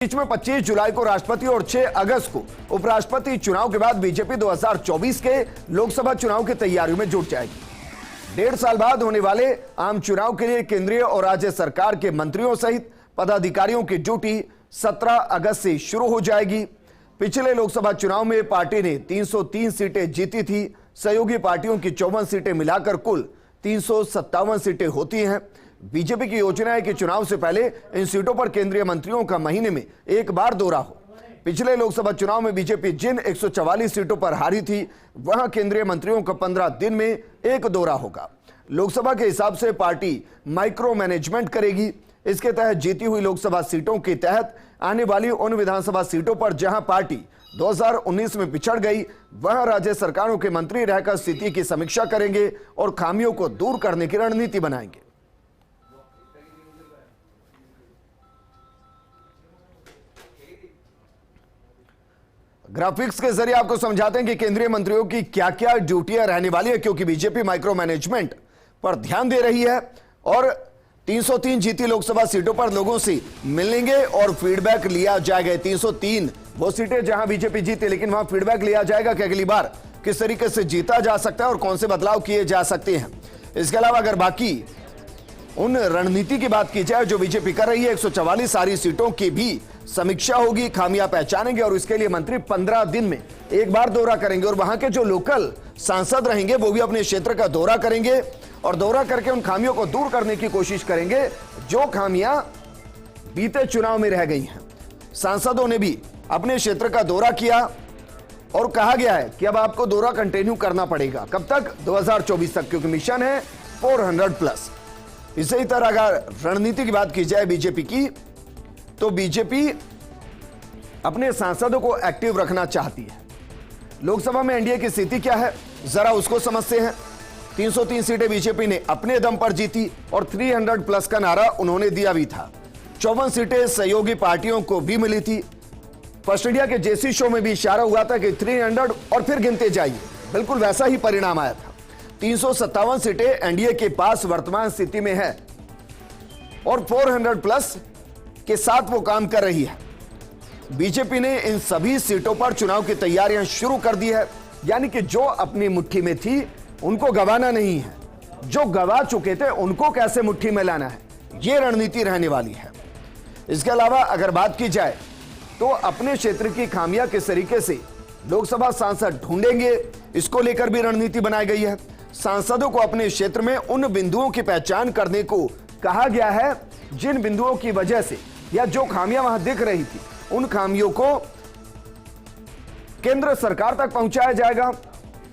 बीच में 25 जुलाई को राष्ट्रपति और 6 अगस्त को उपराष्ट्रपति चुनाव के बाद बीजेपी 2024 के लोकसभा चुनाव की तैयारियों में जुट जाएगी। 1.5 साल बाद होने वाले आम चुनाव के लिए केंद्रीय और राज्य सरकार के मंत्रियों सहित पदाधिकारियों की ड्यूटी 17 अगस्त से शुरू हो जाएगी। पिछले लोकसभा चुनाव में पार्टी ने 303 सीटें जीती थी। सहयोगी पार्टियों की 54 सीटें मिलाकर कुल 357 सीटें होती हैं। बीजेपी की योजना है कि चुनाव से पहले इन सीटों पर केंद्रीय मंत्रियों का महीने में एक बार दौरा हो। पिछले लोकसभा चुनाव में बीजेपी जिन 144 सीटों पर हारी थी, वहां केंद्रीय मंत्रियों का 15 दिन में एक दौरा होगा। लोकसभा के हिसाब से पार्टी माइक्रो मैनेजमेंट करेगी। इसके तहत जीती हुई लोकसभा सीटों के तहत आने वाली उन विधानसभा सीटों पर जहां पार्टी 2019 में पिछड़ गई, वहां राज्य सरकारों के मंत्री रहकर स्थिति की समीक्षा करेंगे और खामियों को दूर करने की रणनीति बनाएंगे। ग्राफिक्स के जरिए आपको समझाते हैं कि केंद्रीय मंत्रियों की क्या क्या ड्यूटियां रहने वाली है, क्योंकि बीजेपी माइक्रो मैनेजमेंट पर ध्यान दे रही है और 303 जीती लोकसभा सीटों पर लोगों से मिलेंगे और फीडबैक लिया जाएगा। 303 वो सीटें जहां बीजेपी जीती, लेकिन वहां फीडबैक लिया जाएगा कि अगली बार किस तरीके से जीता जा सकता है और कौन से बदलाव किए जा सकते हैं। इसके अलावा अगर बाकी उन रणनीति की बात की जाए जो बीजेपी कर रही है, 144 सारी सीटों की भी समीक्षा होगी, खामियां पहचानेंगे और इसके लिए मंत्री 15 दिन में एक बार दौरा करेंगे और वहां के जो लोकल सांसद रहेंगे वो भी अपने क्षेत्र का दौरा करेंगे और दौरा करके उन खामियों को दूर करने की कोशिश करेंगे जो खामियां बीते चुनाव में रह गई हैं। सांसदों ने भी अपने क्षेत्र का दौरा किया और कहा गया है कि अब आपको दौरा कंटिन्यू करना पड़ेगा। कब तक? 2024 तक, क्योंकि मिशन है 400+। इसी तरह अगर रणनीति की बात की जाए बीजेपी की, तो बीजेपी अपने सांसदों को एक्टिव रखना चाहती है। लोकसभा में एनडीए की स्थिति क्या है, जरा उसको समझते हैं। 303 सीटें बीजेपी ने अपने दम पर जीती और 300+ का नारा उन्होंने दिया भी था। 54 सीटें सहयोगी पार्टियों को भी मिली थी। फर्स्ट इंडिया के जेसी शो में भी इशारा हुआ था कि 300 और फिर गिनते जाइए, बिल्कुल वैसा ही परिणाम आया था। 357 सीटें एनडीए के पास वर्तमान स्थिति में है और 400+ के साथ वो काम कर रही है। बीजेपी ने इन सभी सीटों पर चुनाव की तैयारियां शुरू कर दी है, यानी कि जो अपनी मुट्ठी में थी उनको गंवाना नहीं है, जो गंवा चुके थे उनको कैसे मुट्ठी में लाना है, ये रणनीति रहने वाली है। इसके अलावा अगर बात की जाए तो अपने क्षेत्र की खामियां किस तरीके से लोकसभा सांसद ढूंढेंगे, इसको लेकर भी रणनीति बनाई गई है। सांसदों को अपने क्षेत्र में उन बिंदुओं की पहचान करने को कहा गया है जिन बिंदुओं की वजह से या जो खामियां वहां दिख रही थी, उन खामियों को केंद्र सरकार तक पहुंचाया जाएगा।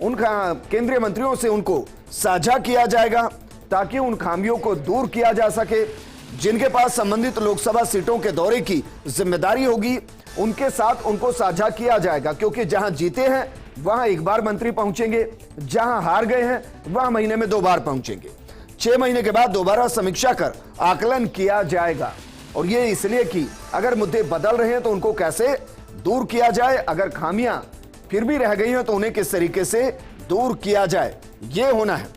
उन केंद्रीय मंत्रियों से उनको साझा किया जाएगा ताकि उन खामियों को दूर किया जा सके। जिनके पास संबंधित लोकसभा सीटों के दौरे की जिम्मेदारी होगी, उनके साथ उनको साझा किया जाएगा, क्योंकि जहां जीते हैं वहां एक बार मंत्री पहुंचेंगे, जहां हार गए हैं वहां महीने में 2 बार पहुंचेंगे। 6 महीने के बाद दोबारा समीक्षा कर आकलन किया जाएगा और यह इसलिए कि अगर मुद्दे बदल रहे हैं तो उनको कैसे दूर किया जाए, अगर खामियां फिर भी रह गई हैं तो उन्हें किस तरीके से दूर किया जाए, यह होना है।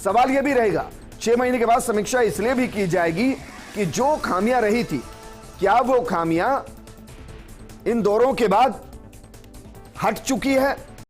सवाल यह भी रहेगा 6 महीने के बाद समीक्षा इसलिए भी की जाएगी कि जो खामियां रही थी, क्या वो खामियां इन दौरों के बाद हट चुकी है